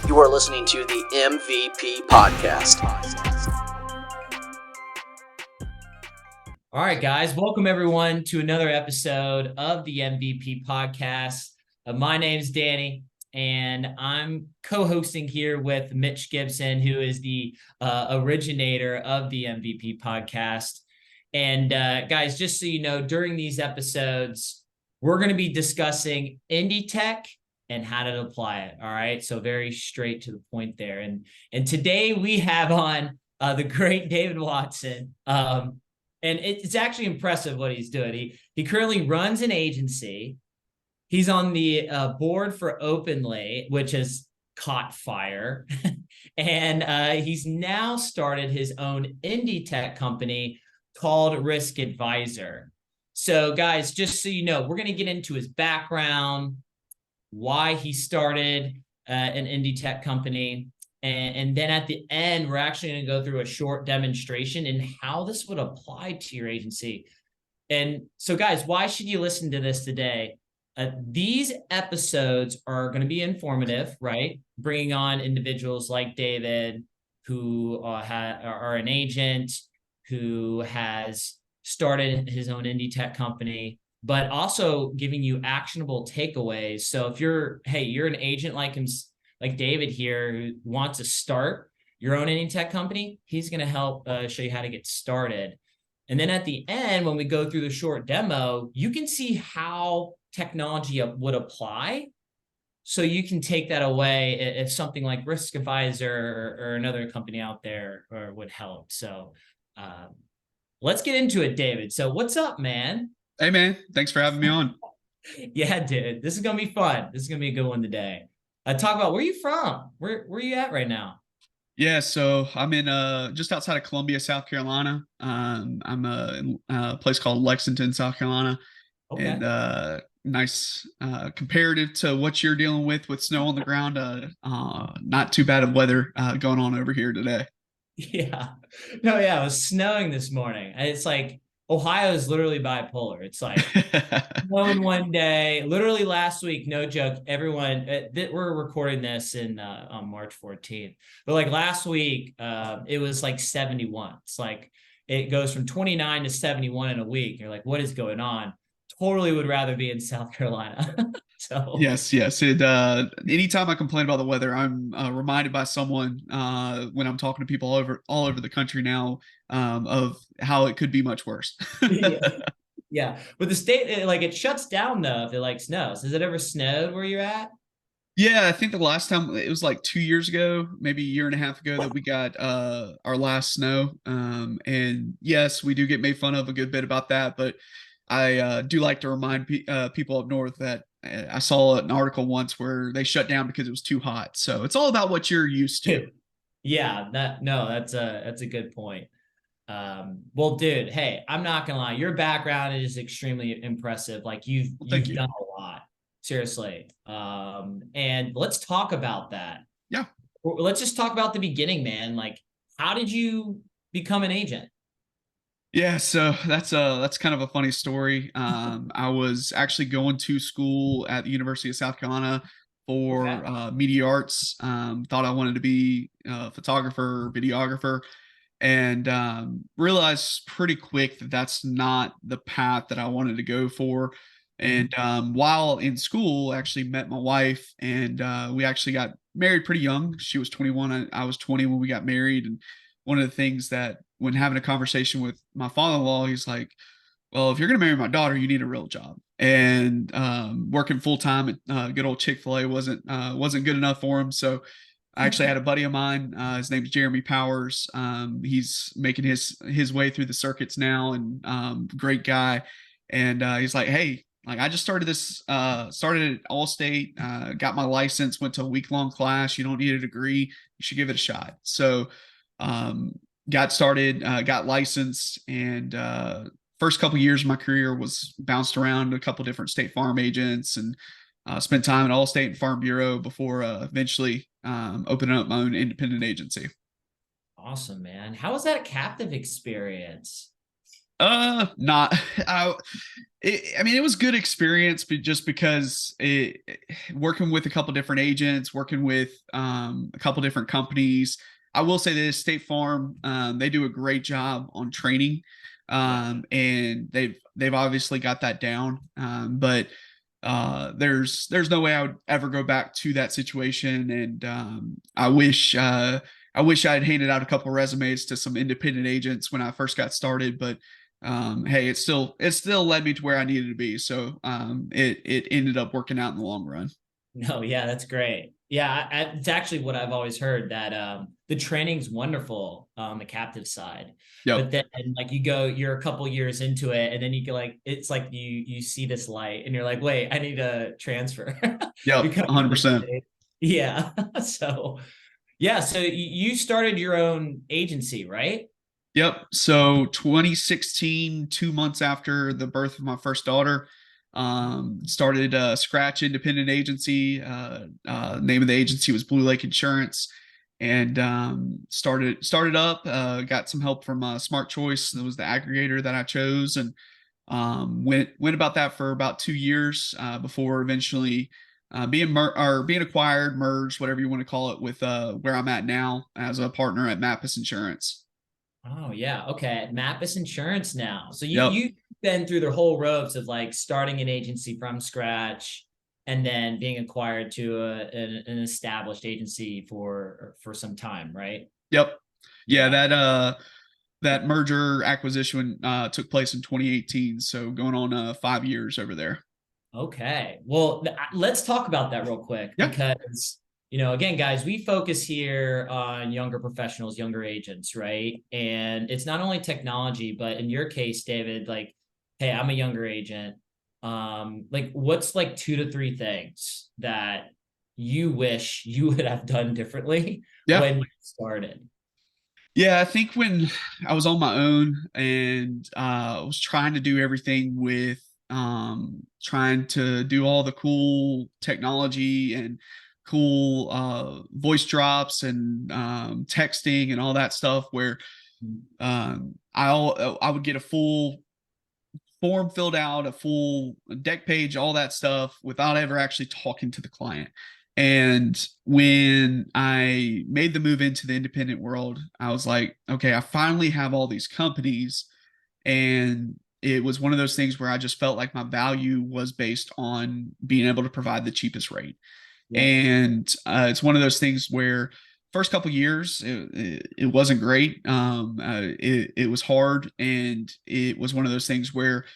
You are listening to the MVP Podcast. All right, guys, welcome everyone to another episode of the MVP Podcast. My name's Danny, and I'm co-hosting here with Mitch Gibson, who is the originator of the MVP Podcast. And guys, just so you know, during these episodes, we're going to be discussing IndieTech and how to apply it. All right, so very straight to the point there. And today we have on the great David Watson. And it's actually impressive what he's doing. He currently runs an agency. He's on the board for Openly, which has caught fire. And he's now started his own IndieTech company called Risk Advisor. So guys, just so you know, we're going to get into his background, why he started an IndieTech company. And then at the end, we're actually going to go through a short demonstration in how this would apply to your agency. And so guys, why should you listen to this today? These episodes are going to be informative, right? Bringing on individuals like David, who are an agent, who has started his own IndieTech company, but also giving you actionable takeaways. So if you're an agent like David here, who wants to start your own IndieTech company, he's going to help show you how to get started. And then at the end, when we go through the short demo, you can see how technology would apply. So you can take that away if something like Risk Advisor or another company out there would help. So let's get into it, David. So what's up, man? Hey, man. Thanks for having me on. Yeah, dude. This is going to be fun. This is going to be a good one today. Talk about where you from? Where are you at right now? Yeah, so I'm in just outside of Columbia, South Carolina. I'm in a place called Lexington, South Carolina. Okay. And nice comparative to what you're dealing with snow on the ground. Not too bad of weather going on over here today. Yeah. No, yeah, it was snowing this morning. It's like Ohio is literally bipolar. It's like snowing one day, literally last week, no joke. Everyone, we're recording this on March 14th, but like last week, it was like 71. It's like it goes from 29 to 71 in a week. You're like, what is going on? Totally would rather be in South Carolina. So yes. Anytime I complain about the weather, I'm reminded by someone when I'm talking to people all over the country now of how it could be much worse. Yeah. But the state, it shuts down though if it snows. Has it ever snowed where you're at? Yeah, I think the last time it was like 2 years ago, maybe a year and a half ago, that we got our last snow. And yes, we do get made fun of a good bit about that, but I do like to remind people up north that I saw an article once where they shut down because it was too hot. So it's all about what you're used to. Yeah, that's a good point. Well, dude, hey, I'm not gonna lie, your background is extremely impressive. Like you've done a lot, seriously. And let's talk about that. Yeah. Let's just talk about the beginning, man. Like, how did you become an agent? Yeah, so that's kind of a funny story. I was actually going to school at the University of South Carolina for media arts. Thought I wanted to be a photographer or videographer, and realized pretty quick that that's not the path that I wanted to go for. And while in school, I actually met my wife, and we actually got married pretty young. She was 21, I was 20 when we got married. And one of the things that when having a conversation with my father-in-law, he's like, well, if you're going to marry my daughter, you need a real job. And working full-time at good old Chick-fil-A wasn't good enough for him. So I actually had a buddy of mine. His name's Jeremy Powers. He's making his way through the circuits now, and great guy. And he's like, hey, like I just started at Allstate, got my license, went to a week-long class. You don't need a degree. You should give it a shot. So got started, got licensed, and first couple years of my career was bounced around a couple different State Farm agents, and spent time at Allstate and Farm Bureau before eventually opening up my own independent agency. Awesome, man. How was that a captive experience? Not. I mean, it was good experience, but just because working with a couple different agents, working with a couple different companies. I will say this: State Farm, they do a great job on training, and they've obviously got that down. But there's no way I would ever go back to that situation, and I wish I had handed out a couple resumes to some independent agents when I first got started, but hey, it still led me to where I needed to be. So it ended up working out in the long run. No, yeah, that's great. Yeah, it's actually what I've always heard that the training's wonderful on the captive side, but Yep. then like you're a couple years into it, and then you get like it's like you see this light, and you're like, wait, I need to transfer. Yep. Because 100%. yeah, so yeah, so you started your own agency, right? Yep. So 2016, 2 months after the birth of my first daughter, started a scratch independent agency. Name of the agency was Blue Lake Insurance, and started up. Got some help from Smart Choice. That was the aggregator that I chose, and went about that for about 2 years before eventually being acquired, merged, whatever you want to call it, with where I'm at now as a partner at Mappus Insurance. Oh yeah, okay. Mappus Insurance now. So Yep. you've been through the whole ropes of like starting an agency from scratch and then being acquired to an established agency for some time, right? Yep. Yeah, Yeah. that merger acquisition took place in 2018, so going on 5 years over there. Okay. Well, let's talk about that real quick Yeah. because, again, guys, we focus here on younger professionals, younger agents, right? And it's not only technology, but in your case, David, like, hey, I'm a younger agent. Like, what's like 2 to 3 things that you wish you would have done differently Yeah. when you started? Yeah, I think when I was on my own and I was trying to do everything with trying to do all the cool technology and cool voice drops and texting and all that stuff, where I would get a full form filled out, a full deck page, all that stuff without ever actually talking to the client. And when I made the move into the independent world, I was like, okay, I finally have all these companies. And it was one of those things where I just felt like my value was based on being able to provide the cheapest rate. Yeah. And it's one of those things where first couple years it wasn't great. It was hard, and it was one of those things where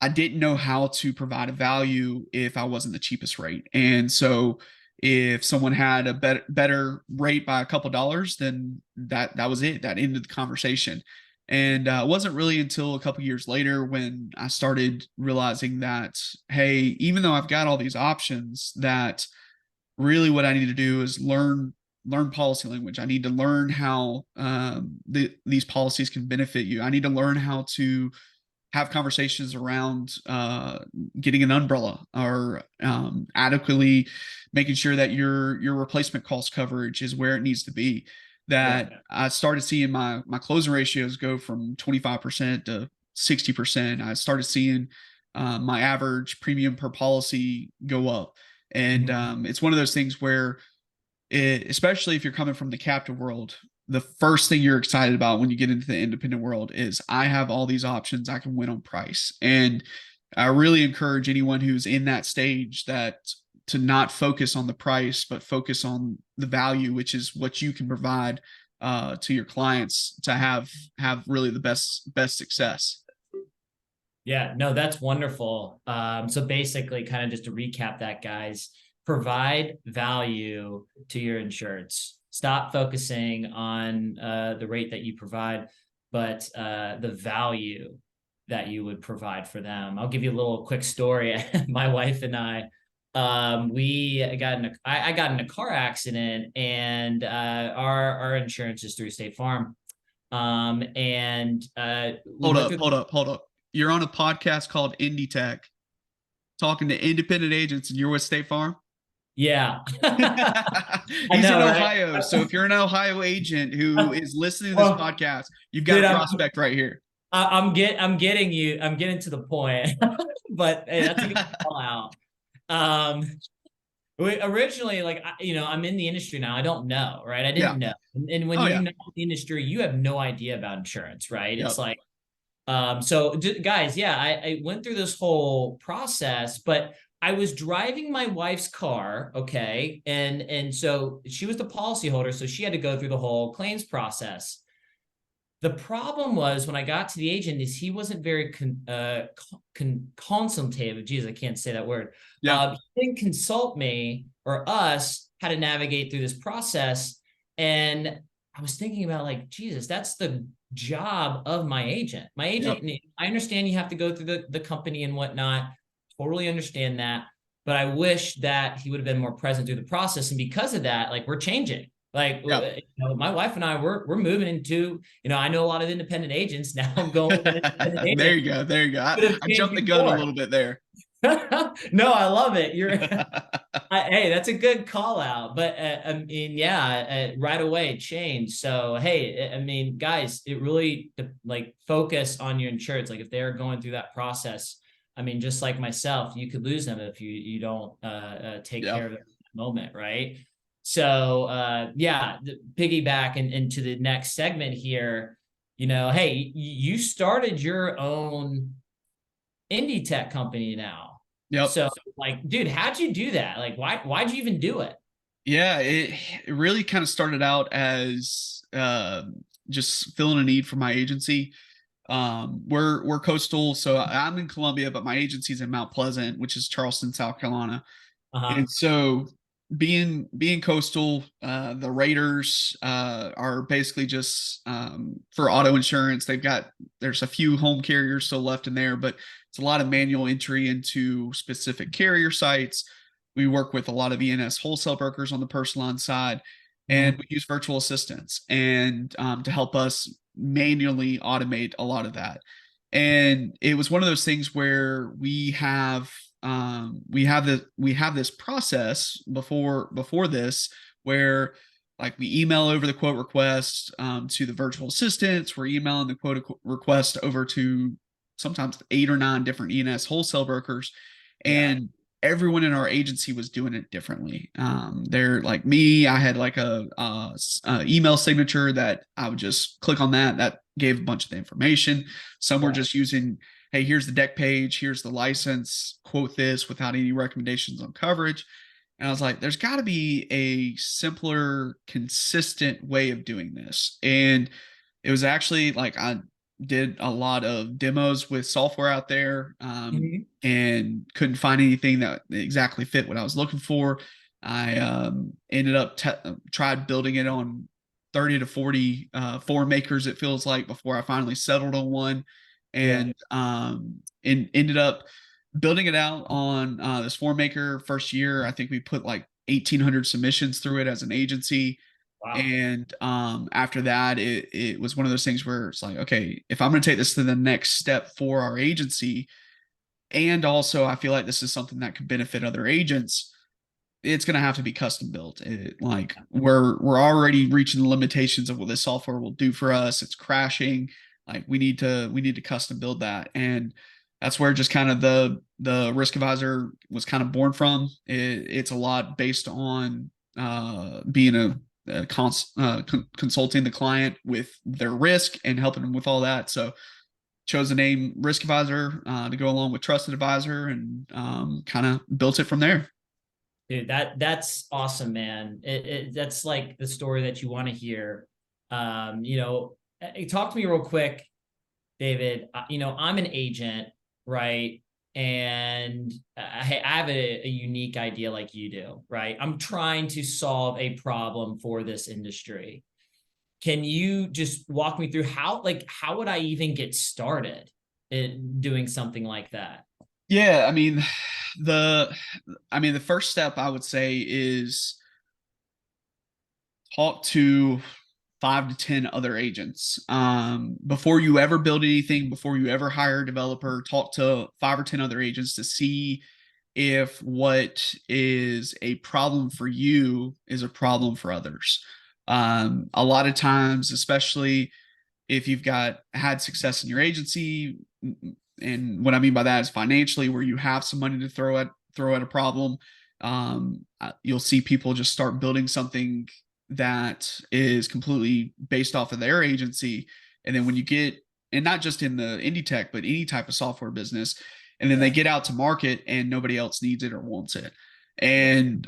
I didn't know how to provide a value if I wasn't the cheapest rate. And so if someone had a better rate by a couple dollars, then that was it. That ended the conversation. And it wasn't really until a couple years later when I started realizing that, hey, even though I've got all these options, that really what I need to do is learn policy language. I need to learn how these policies can benefit you. I need to learn how to have conversations around getting an umbrella, or adequately making sure that your replacement cost coverage is where it needs to be. That Yeah. I started seeing my closing ratios go from 25% to 60%. I started seeing my average premium per policy go up. And Mhm. it's one of those things where especially if you're coming from the captive world, the first thing you're excited about when you get into the independent world is, I have all these options, I can win on price. And I really encourage anyone who's in that stage that to not focus on the price, but focus on the value, which is what you can provide to your clients to have really the best success. Yeah, no, that's wonderful. So basically, kind of just to recap that, guys, provide value to your insureds. Stop focusing on the rate that you provide, but the value that you would provide for them. I'll give you a little quick story. My wife and I got in a car accident, and our insurance is through State Farm. And we Hold went up, through. hold up. You're on a podcast called IndieTech, talking to independent agents, and you're with State Farm. Yeah. I He's in know, right? Ohio. So if you're an Ohio agent who is listening to this Well, podcast, you've got dude, a prospect right here. I'm getting to the point, but hey, that's a good call out. Um, originally, like, I'm in the industry now. I don't know, right? I Yeah. didn't know. And when Oh you yeah. know the industry, you have no idea about insurance, right? It's Yep. like, so guys, yeah, I went through this whole process, but I was driving my wife's car, okay, and so she was the policyholder, so she had to go through the whole claims process. The problem was when I got to the agent is he wasn't very consultative. Geez, I can't say that word. Yeah. He didn't consult me or us how to navigate through this process. And I was thinking about, like, Jesus, that's the job of my agent. My Yep. agent, I understand you have to go through the company and whatnot. Totally understand that. But I wish that he would have been more present through the process. And because of that, like, we're changing. Like, Yep. my wife and I, we're moving into, I know a lot of independent agents now. I'm going with an independent There agent. you go. There you go. Could have I changed jumped the gun a before. little bit there. No, I love it. Hey, that's a good call out. But I mean, yeah, right away it changed. So hey, I mean, guys, it really, like, focus on your insurance. Like, if they're going through that process, I mean, just like myself, you could lose them if you don't take Yeah. care of it at the moment, right? So yeah, piggyback into the next segment here. Hey, you started your own IndieTech company now. Yep. So, like, dude, how'd you do that? Like, why'd you even do it? Yeah, it really kind of started out as just filling a need for my agency. We're coastal, so I'm in Columbia, but my agency's in Mount Pleasant, which is Charleston, South Carolina. Uh-huh. And so being coastal, the Raiders are basically just for auto insurance. There's a few home carriers still left in there, but it's a lot of manual entry into specific carrier sites. We work with a lot of ENS wholesale brokers on the personal line side, and Mhm. we use virtual assistants and to help us manually automate a lot of that. And it was one of those things where we have this process before this where, like, we email over the quote request to the virtual assistants. We're emailing the quote request over to sometimes 8 or 9 different ENS wholesale brokers, Yeah. and everyone in our agency was doing it differently. They're like me. I had like a email signature that I would just click on that gave a bunch of the information. Some were Right. just using, hey, here's the deck page, here's the license, quote this without any recommendations on coverage. And I was like, there's got to be a simpler, consistent way of doing this. And it was actually like I did a lot of demos with software out there, Mhm. and couldn't find anything that exactly fit what I was looking for. I ended up tried building it on 30 to 40 form makers, it feels like, before I finally settled on one, Yeah. and ended up building it out on this form maker. First year, I think we put like 1,800 submissions through it as an agency. Wow. And after that, it was one of those things where it's like, okay, if I'm going to take this to the next step for our agency, and also I feel like this is something that could benefit other agents, it's going to have to be custom built. Like, we're already reaching the limitations of what this software will do for us. It's crashing. Like, we need to custom build that. And that's where just kind of the risk advisor was kind of born from. It's a lot based on being consulting the client with their risk and helping them with all that. So chose the name risk advisor to go along with trusted advisor, and kind of built it from there. Dude, that's awesome, man. That's like the story that you want to hear. Talk to me real quick, David. I'm an agent, right? And I have a unique idea like you do, right? I'm trying to solve a problem for this industry. Can you just walk me through how would I even get started in doing something like that? Yeah, the the first step I would say is talk to 5 to 10 other agents. Before you ever build anything, before you ever hire a developer, talk to 5 or 10 other agents to see if what is a problem for you is a problem for others. A lot of times, especially if you've had success in your agency, and what I mean by that is financially, where you have some money to throw at a problem, you'll see people just start building something that is completely based off of their agency. And then when you get, and not just in the IndieTech, but any type of software business, and then they get out to market and nobody else needs it or wants it. And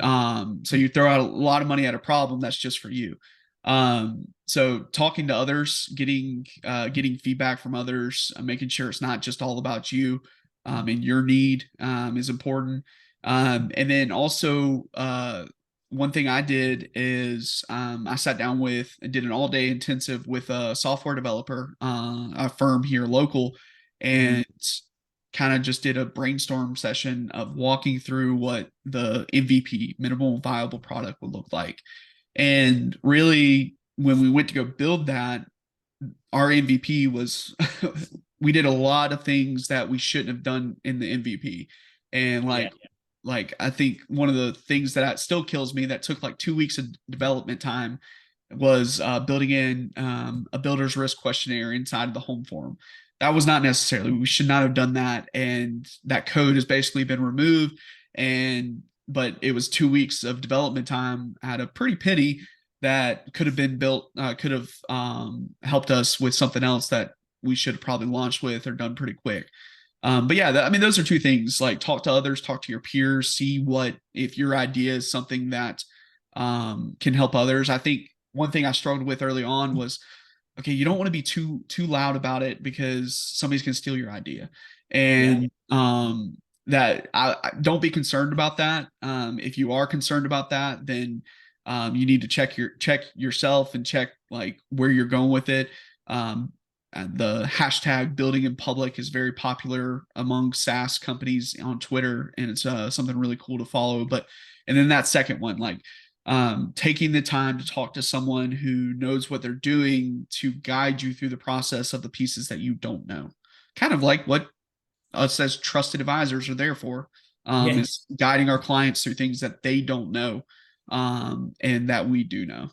so you throw out a lot of money at a problem that's just for you. So talking to others, getting feedback from others, making sure it's not just all about you and your need is important. And then also one thing I did is I sat down and did an all-day intensive with a software developer, a firm here local, and kind of just did a brainstorm session of walking through what the MVP, minimal viable product, would look like. And really, when we went to go build that, our MVP was we did a lot of things that we shouldn't have done in the MVP. And like I think one of the things that still kills me that took like 2 weeks of development time was building in a builder's risk questionnaire inside of the home form. That was not necessarily, we should not have done that. And that code has basically been removed. But it was 2 weeks of development time at a pretty penny that could have been built, could have helped us with something else that we should have probably launched with or done pretty quick. But yeah, I mean, those are two things: like talk to others, talk to your peers, see if your idea is something that can help others. I think one thing I struggled with early on was, okay, you don't want to be too loud about it because somebody's going to steal your idea. And that I don't be concerned about that. If you are concerned about that, then you need to check yourself and check like where you're going with it. The hashtag building in public is very popular among SaaS companies on Twitter, and it's something really cool to follow. And then that second one, like taking the time to talk to someone who knows what they're doing to guide you through the process of the pieces that you don't know. Kind of like what us as trusted advisors are there for, is guiding our clients through things that they don't know, and that we do know.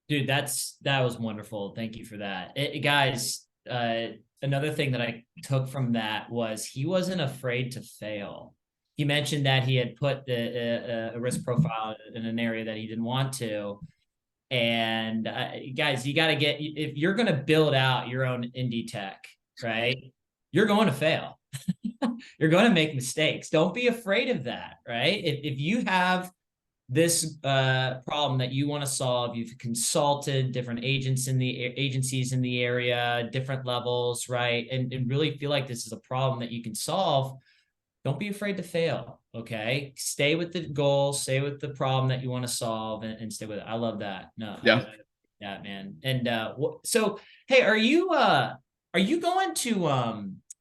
Dude, that was wonderful. Thank you for that. Guys, another thing that I took from that was he wasn't afraid to fail. He mentioned that he had put a risk profile in an area that he didn't want to. And guys, you got to if you're going to build out your own IndieTech, right? You're going to fail. You're going to make mistakes. Don't be afraid of that, right? If you have this problem that you want to solve, you've consulted different agencies in the area, different levels, right? And really feel like this is a problem that you can solve. Don't be afraid to fail. Okay. Stay with the goal, stay with the problem that you want to solve, and stay with it. I love that. No, yeah, that man. And so, hey, are you going to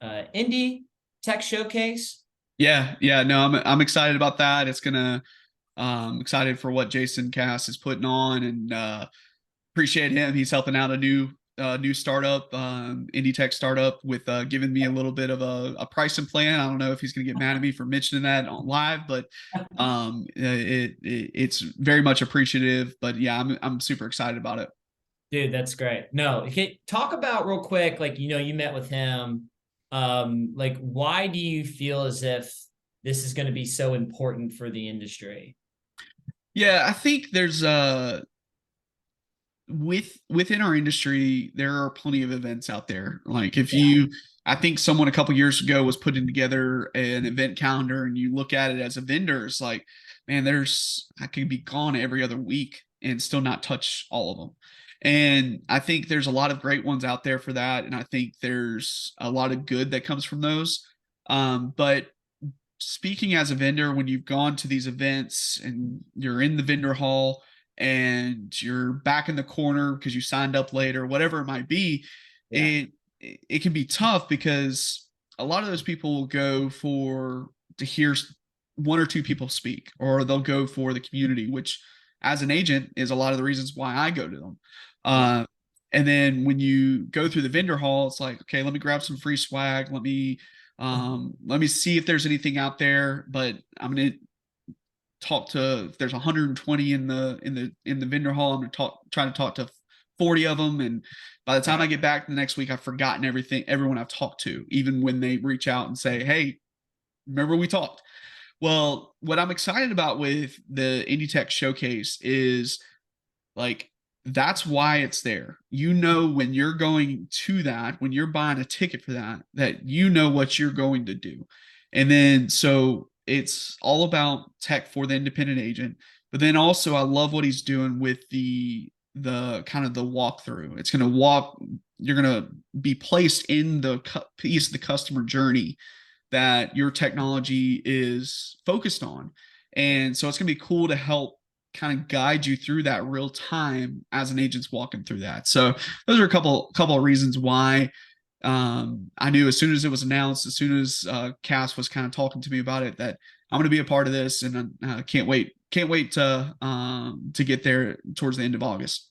IndieTech Showcase? Yeah. No, I'm excited about that. It's gonna excited for what Jason Cass is putting on, and appreciate him. He's helping out a new startup, IndieTech startup, with giving me a little bit of a pricing plan. I don't know if he's going to get mad at me for mentioning that on live, but it's very much appreciative. But yeah, I'm super excited about it. Dude, that's great. No, talk about real quick, like, you met with him. Like, why do you feel as if this is going to be so important for the industry? Yeah, I think there's within our industry, there are plenty of events out there. Like I think someone a couple years ago was putting together an event calendar, and you look at it as a vendor, it's like, man, I could be gone every other week and still not touch all of them. And I think there's a lot of great ones out there for that. And I think there's a lot of good that comes from those. But speaking as a vendor, when you've gone to these events and you're in the vendor hall and you're back in the corner because you signed up late or whatever it might be, it can be tough because a lot of those people will go to hear one or two people speak, or they'll go for the community, which as an agent is a lot of the reasons why I go to them. And then when you go through the vendor hall, it's like, okay, let me grab some free swag. Let me see if there's anything out there, but I'm going to talk to, if there's 120 in the vendor hall, I'm going to try to talk to 40 of them. And by the time I get back the next week, I've forgotten everyone I've talked to, even when they reach out and say, hey, remember we talked. Well, what I'm excited about with the IndieTech showcase is like, that's why it's there. You know, when you're going to that, when you're buying a ticket for that, that you know what you're going to do. And then, so it's all about tech for the independent agent. But then also I love what he's doing with the kind of the walkthrough. It's going to you're going to be placed in the piece of the customer journey that your technology is focused on. And so it's going to be cool to help kind of guide you through that real time as an agent's walking through that. So those are a couple of reasons why I knew as soon as it was announced, as soon as Cass was kind of talking to me about it, that I'm going to be a part of this, and I can't wait to get there towards the end of August.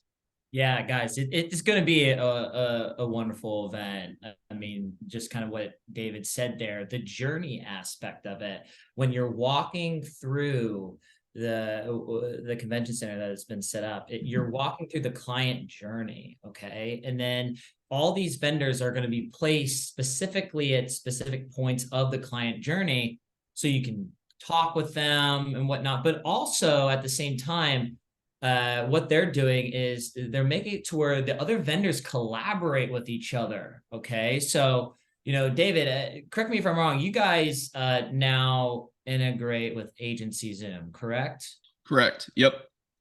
Yeah, guys, it's going to be a wonderful event. I mean, just kind of what David said there, the journey aspect of it, when you're walking through the convention center that has been set up, you're walking through the client journey, okay? And then all these vendors are going to be placed specifically at specific points of the client journey, so you can talk with them and whatnot. But also at the same time, what they're doing is they're making it to where the other vendors collaborate with each other. Okay. So, David, correct me if I'm wrong. You guys now integrate with Agency Zoom, correct? Correct. Yep.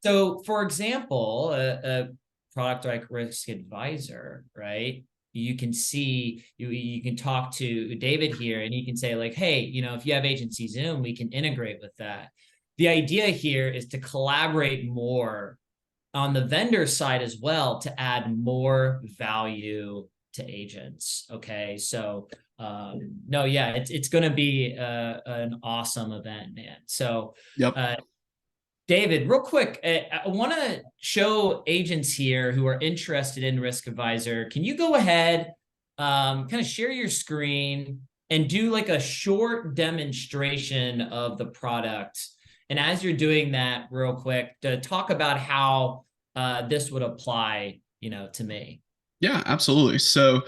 So, for example, a product like Risk Advisor, right? You can see, you can talk to David here, and you can say like, hey, if you have Agency Zoom, we can integrate with that. The idea here is to collaborate more on the vendor side as well, to add more value to agents. Okay. So, no, yeah, it's going to be an awesome event, man. So, yep. David, real quick, I want to show agents here who are interested in Risk Advisor. Can you go ahead, kind of share your screen and do like a short demonstration of the product? And as you're doing that, real quick, to talk about how this would apply, to me. Yeah, absolutely. So,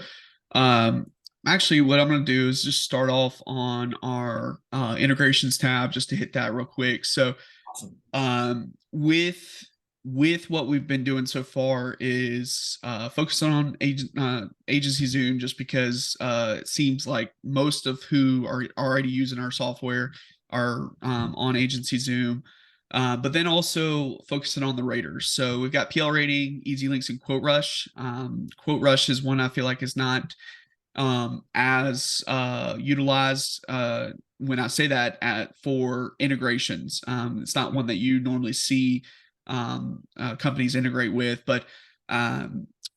actually, what I'm going to do is just start off on our integrations tab, just to hit that real quick. So, awesome. With what we've been doing so far is focusing on Agency Zoom, just because it seems like most of who are already using our software are on Agency Zoom. But then also focusing on the raters. So we've got PL Rating, Easy Links, and Quote Rush. Quote Rush is one I feel like is not as utilized when I say that for integrations. It's not one that you normally see companies integrate with. But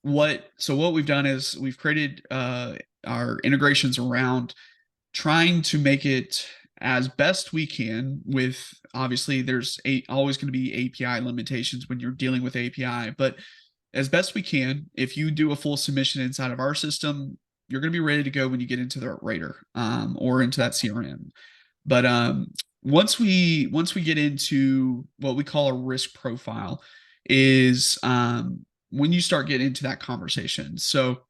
what we've done is we've created our integrations around trying to make it as best we can. With obviously there's always going to be API limitations when you're dealing with API, but as best we can, if you do a full submission inside of our system, you're going to be ready to go when you get into the rater or into that CRM. But once we get into what we call a risk profile, is when you start getting into that conversation. So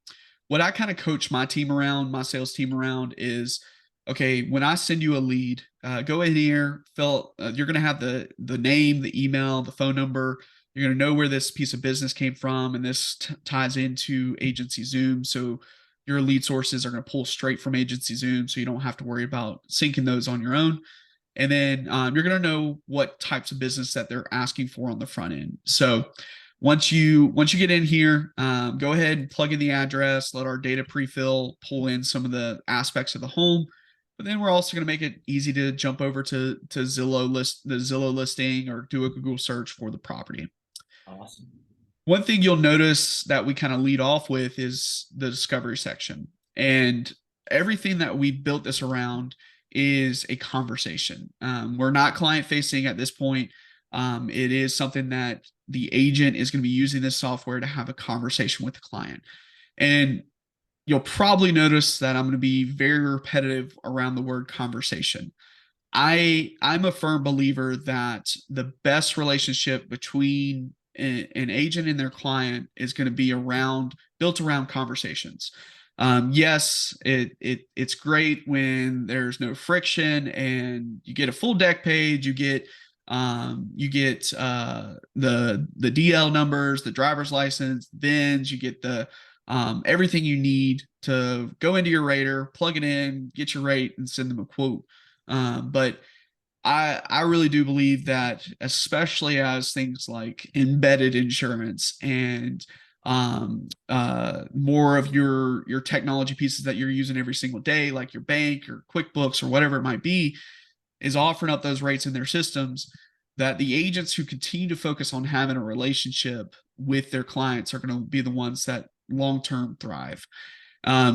what I kind of coach my sales team around is, okay, when I send you a lead, go in here, you're going to have the name, the email, the phone number. You're going to know where this piece of business came from, and this ties into Agency Zoom. So your lead sources are going to pull straight from Agency Zoom, so you don't have to worry about syncing those on your own. And then you're going to know what types of business that they're asking for on the front end. So once you get in here, go ahead and plug in the address, let our data pre-fill, pull in some of the aspects of the home. But then we're also going to make it easy to jump over to the Zillow listing, or do a Google search for the property. Awesome. One thing you'll notice that we kind of lead off with is the discovery section. And everything that we built this around is a conversation. We're not client facing at this point. It is something that the agent is going to be using this software to have a conversation with the client. And you'll probably notice that I'm going to be very repetitive around the word conversation. I'm a firm believer that the best relationship between an agent and their client is going to be built around conversations. Yes, it's great when there's no friction and you get a full deck page. You get the DL numbers, the driver's license, VINs. You get the everything you need to go into your rater, plug it in, get your rate, and send them a quote. But I really do believe that, especially as things like embedded insurance and more of your technology pieces that you're using every single day, like your bank or QuickBooks or whatever it might be, is offering up those rates in their systems, that the agents who continue to focus on having a relationship with their clients are going to be the ones that long-term thrive.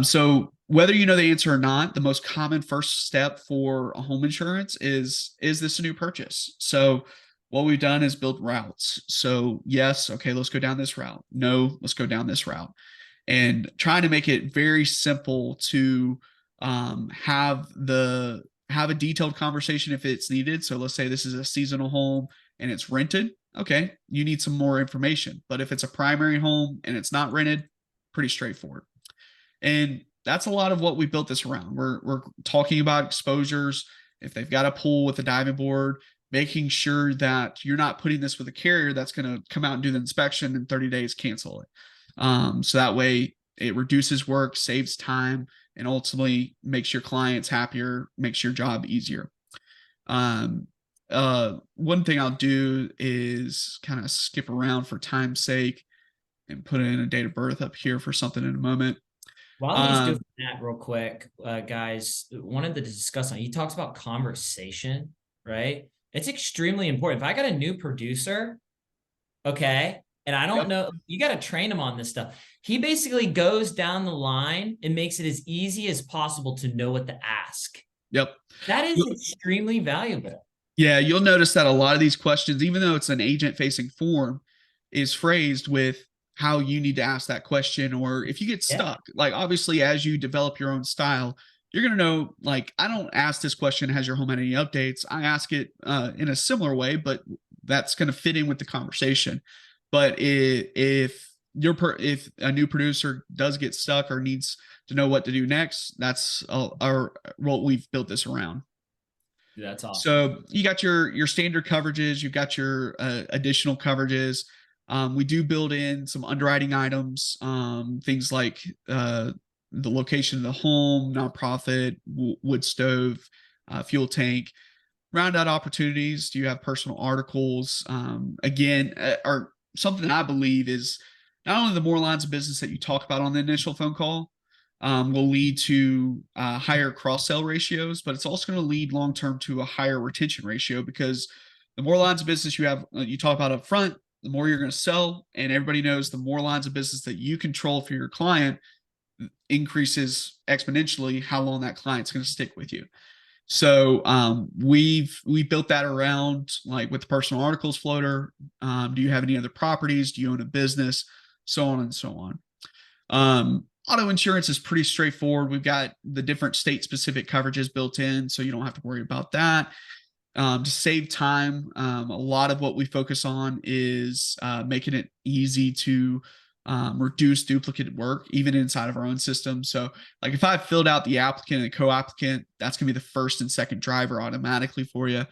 So whether you know the answer or not, the most common first step for a home insurance is this a new purchase? So what we've done is build routes. So yes, okay, let's go down this route. No, let's go down this route. And trying to make it very simple to have a detailed conversation if it's needed. So let's say this is a seasonal home and it's rented. Okay, you need some more information. But if it's a primary home and it's not rented, pretty straightforward. And that's a lot of what we built this around. We're talking about exposures. If they've got a pool with a diving board, making sure that you're not putting this with a carrier that's going to come out and do the inspection in 30 days, cancel it. So that way it reduces work, saves time, and ultimately makes your clients happier, makes your job easier. One thing I'll do is kind of skip around for time's sake and put in a date of birth up here for something in a moment. While he's doing that real quick, guys, wanted to discuss on, he talks about conversation, right? It's extremely important. If I got a new producer, okay, and I don't know, you got to train him on this stuff. He basically goes down the line and makes it as easy as possible to know what to ask. Yep. That is extremely valuable. Yeah, you'll notice that a lot of these questions, even though it's an agent-facing form, is phrased with how you need to ask that question. Or if you get stuck, like obviously as you develop your own style, you're going to know, like, I don't ask this question, has your home had any updates? I ask it in a similar way, but that's going to fit in with the conversation. But if a new producer does get stuck or needs to know what to do next, that's what we've built this around. That's awesome. So you got your standard coverages, you've got your additional coverages. We do build in some underwriting items, things like the location of the home, nonprofit, wood stove, fuel tank. Round out opportunities. Do you have personal articles? Again, or something that I believe is not only the more lines of business that you talk about on the initial phone call will lead to higher cross-sell ratios, but it's also going to lead long-term to a higher retention ratio, because the more lines of business you have, you talk about up front, the more you're going to sell. And everybody knows the more lines of business that you control for your client increases exponentially how long that client's going to stick with you. So we built that around, like, with the personal articles floater. Do you have any other properties? Do you own a business? So on and so on. Auto insurance is pretty straightforward. We've got the different state specific coverages built in, so you don't have to worry about that. To save time, a lot of what we focus on is making it easy to reduce duplicate work, even inside of our own system. So like if I filled out the applicant and co-applicant, that's going to be the first and second driver automatically for you.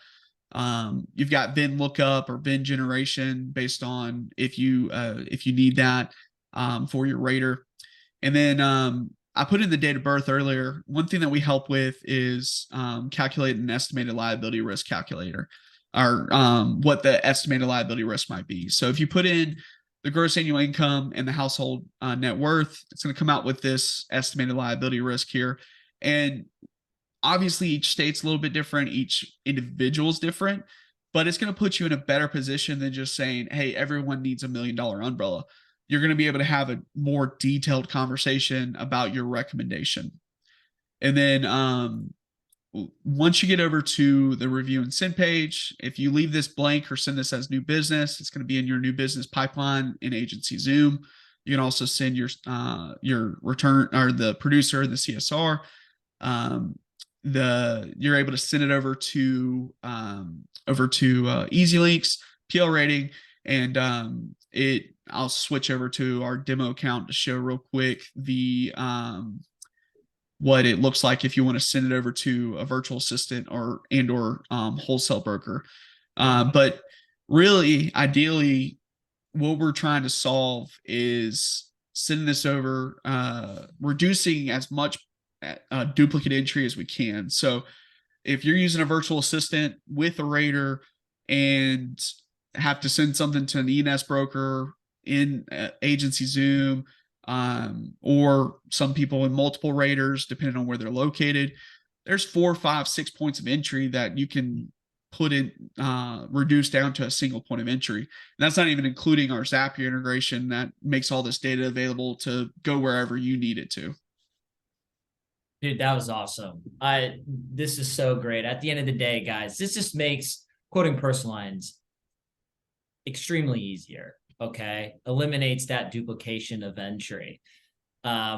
You've got VIN lookup or VIN generation based on if you need that for your rater. And then I put in the date of birth earlier. One thing that we help with is calculate an estimated liability risk calculator, or what the estimated liability risk might be. So if you put in the gross annual income and the household net worth, it's going to come out with this estimated liability risk here. And obviously each state's a little bit different. Each individual is different, but it's going to put you in a better position than just saying, hey, everyone needs $1 million umbrella. You're going to be able to have a more detailed conversation about your recommendation. And then once you get over to the review and send page, if you leave this blank or send this as new business, it's going to be in your new business pipeline in Agency Zoom. You can also send your return, or the producer, the CSR. You're able to send it over to EasyLinks, PL Rating, and I'll switch over to our demo account to show real quick the what it looks like if you want to send it over to a virtual assistant or wholesale broker. But really, ideally, what we're trying to solve is sending this over, reducing as much duplicate entry as we can. So if you're using a virtual assistant with a rater and have to send something to an E&S broker in agency Zoom, or some people in multiple raters, depending on where they're located, there's 4, 5, 6 points of entry that you can put in, reduce down to a single point of entry. And that's not even including our Zapier integration that makes all this data available to go wherever you need it to. Dude, that was awesome. This is so great. At the end of the day, guys, this just makes quoting personal lines extremely easier. Okay. Eliminates that duplication of entry,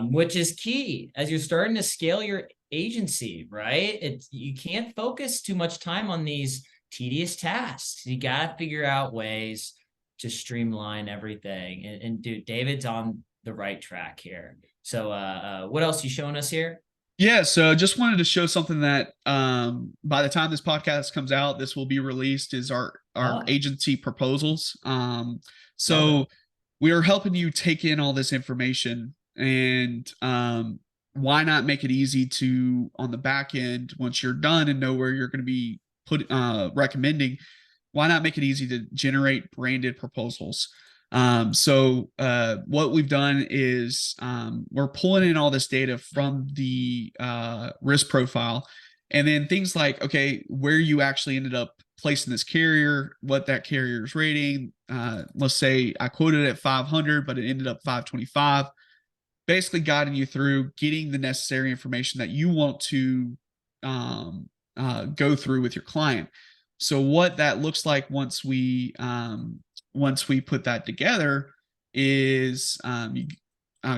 which is key as you're starting to scale your agency, right? You can't focus too much time on these tedious tasks. You got to figure out ways to streamline everything. And dude, David's on the right track here. So what else are you showing us here? Yeah, so just wanted to show something that by the time this podcast comes out, this will be released, is our agency proposals. So we are helping you take in all this information, and why not make it easy to, on the back end, once you're done and know where you're going to be recommending, why not make it easy to generate branded proposals? So what we've done is we're pulling in all this data from the risk profile, and then things like, okay, where you actually ended up placing this carrier, what that carrier's rating. Let's say I quoted it at 500, but it ended up 525. Basically guiding you through getting the necessary information that you want to go through with your client. So what that looks like once we put that together is you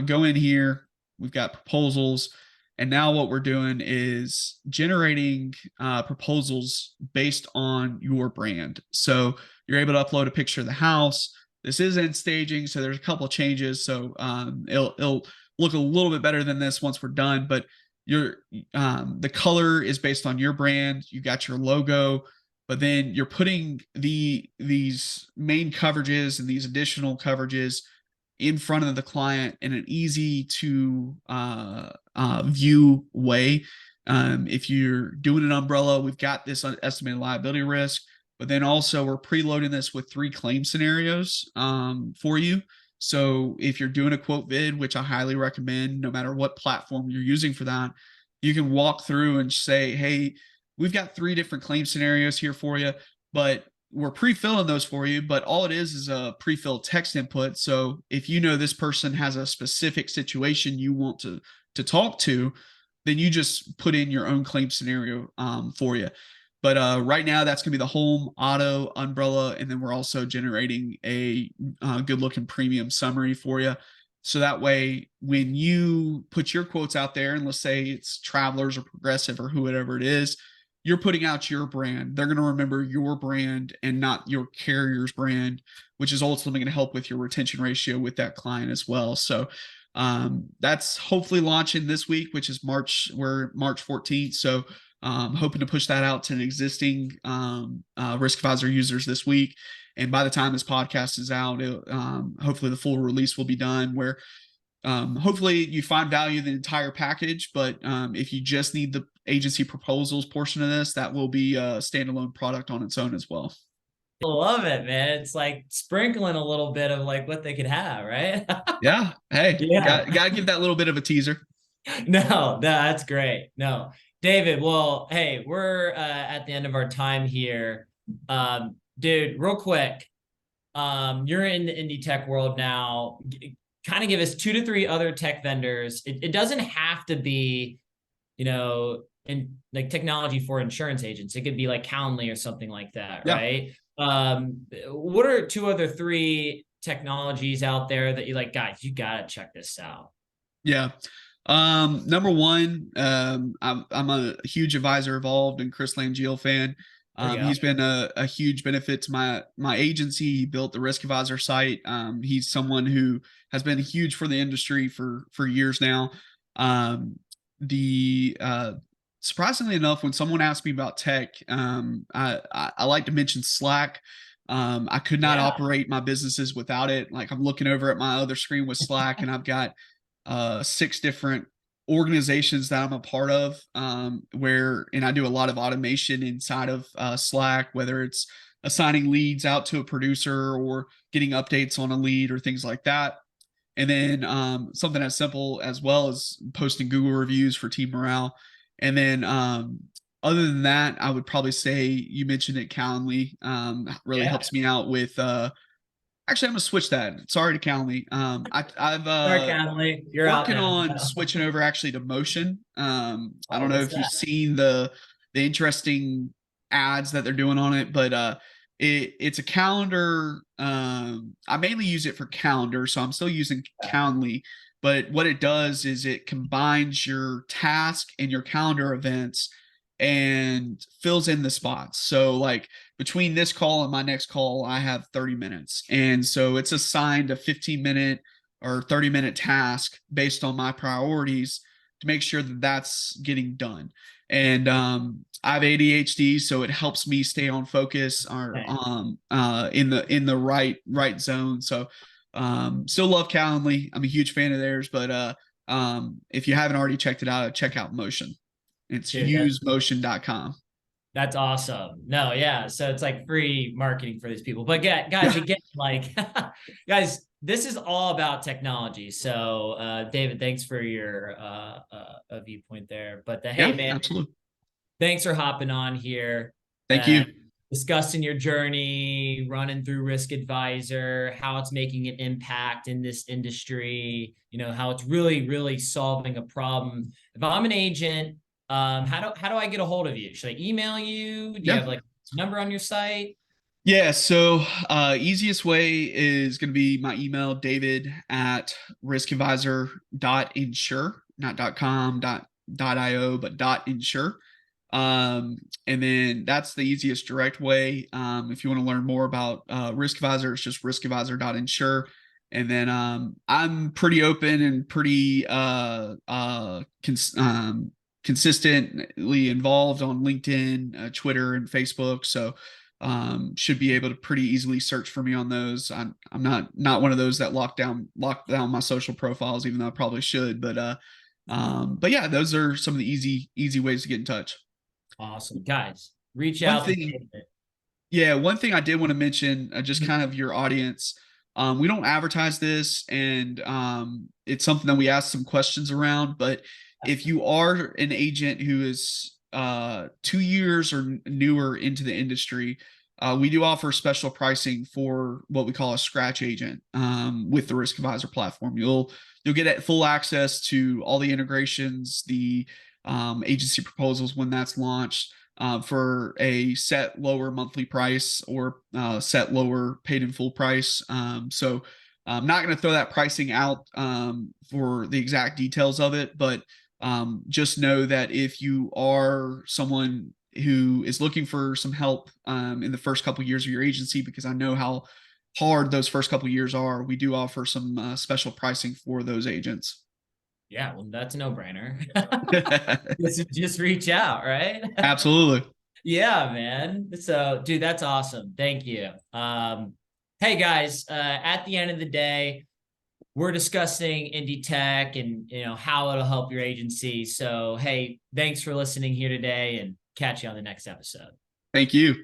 go in here, we've got proposals, and now what we're doing is generating proposals based on your brand. So you're able to upload a picture of the house. This is in staging, so there's a couple of changes. So it'll look a little bit better than this once we're done, but the color is based on your brand. You got your logo, but then you're putting these main coverages and these additional coverages in front of the client in an easy to view way. If you're doing an umbrella, we've got this estimated liability risk, but then also we're preloading this with 3 claim scenarios for you. So if you're doing a quote vid, which I highly recommend, no matter what platform you're using for that, you can walk through and say, hey, we've got 3 different claim scenarios here for you, but we're pre-filling those for you. But all it is a pre-filled text input. So if you know this person has a specific situation you want to talk to, then you just put in your own claim scenario for you. But right now, that's going to be the home, auto, umbrella, and then we're also generating a good-looking premium summary for you. So that way, when you put your quotes out there, and let's say it's Travelers or Progressive or whoever it is, you're putting out your brand. They're going to remember your brand and not your carrier's brand, which is ultimately going to help with your retention ratio with that client as well. So that's hopefully launching this week, which is March 14th. So hoping to push that out to an existing Risk Advisor users this week. And by the time this podcast is out, hopefully the full release will be done, where hopefully you find value in the entire package. But if you just need the agency proposals portion of this, that will be a standalone product on its own as well. I love it, man. It's like sprinkling a little bit of like what they could have, right? Yeah. Hey, yeah. Gotta give that little bit of a teaser. No, that's great. No, David. Well, hey, we're at the end of our time here. Dude, real quick. You're in the IndieTech world now. Kind of give us 2 to 3 other tech vendors. It doesn't have to be, in like technology for insurance agents. It could be like Calendly or something like that, yeah. Right? What are 2 other 3 technologies out there that you like, guys, you gotta check this out? Yeah. Number one, I'm a huge Advisor Evolved and Chris Langeal fan. He's been a huge benefit to my agency. He built the Risk Advisor site. He's someone who has been huge for the industry for years now. The surprisingly enough, when someone asks me about tech, I like to mention Slack. I could not operate my businesses without it. Like, I'm looking over at my other screen with Slack, and I've got 6 different organizations that I'm a part of, and I do a lot of automation inside of Slack, whether it's assigning leads out to a producer or getting updates on a lead or things like that. And then something as simple as well as posting Google reviews for team morale. And then other than that, I would probably say you mentioned it, Calendly really helps me out with actually, I'm gonna switch that. Sorry to Calendly. I've Calendly, you're working on switching over actually to Motion. I don't know if you've seen the interesting ads that they're doing on it, but it's a calendar. I mainly use it for calendar, so I'm still using Calendly. But what it does is it combines your task and your calendar events and fills in the spots. So like between this call and my next call, I have 30 minutes. And so it's assigned a 15-minute or 30-minute task based on my priorities to make sure that that's getting done. And I have ADHD, so it helps me stay on focus or in the right zone. So still love Calendly. I'm a huge fan of theirs, but if you haven't already checked it out, check out Motion. It's usemotion.com. That's awesome. No, yeah. So it's like free marketing for these people. But guys, again, like, guys, this is all about technology. So, David, thanks for your viewpoint there. But hey, man, absolutely. Thanks for hopping on here. Thank you. Discussing your journey, running through Risk Advisor, how it's making an impact in this industry, how it's really, really solving a problem. If I'm an agent, how do I get a hold of you? Should I email you? Do you have like a number on your site? Yeah. So easiest way is going to be my email, david@riskadvisor.insure, not .com, .io, but .insure. And then that's the easiest direct way. If you want to learn more about Risk Advisor, it's just riskadvisor.insure. And then I'm pretty open and pretty consistently involved on LinkedIn, Twitter, and Facebook. So should be able to pretty easily search for me on those. I'm not one of those that lock down my social profiles, even though I probably should. But yeah, those are some of the easy ways to get in touch. Awesome. Guys, reach out. One thing I did want to mention, just kind of your audience. We don't advertise this, and it's something that we ask some questions around. But if you are an agent who is 2 years or newer into the industry, we do offer special pricing for what we call a scratch agent with the Risk Advisor platform. You'll get full access to all the integrations, the agency proposals when that's launched, for a set lower monthly price or set lower paid in full price. So I'm not going to throw that pricing out for the exact details of it, but just know that if you are someone who is looking for some help in the first couple of years of your agency, because I know how hard those first couple of years are, we do offer some special pricing for those agents. Yeah, well, that's a no-brainer. just reach out, right? Absolutely. Yeah, man. So, dude, that's awesome. Thank you. Hey, guys, at the end of the day, we're discussing IndieTech and, how it'll help your agency. So, hey, thanks for listening here today, and catch you on the next episode. Thank you.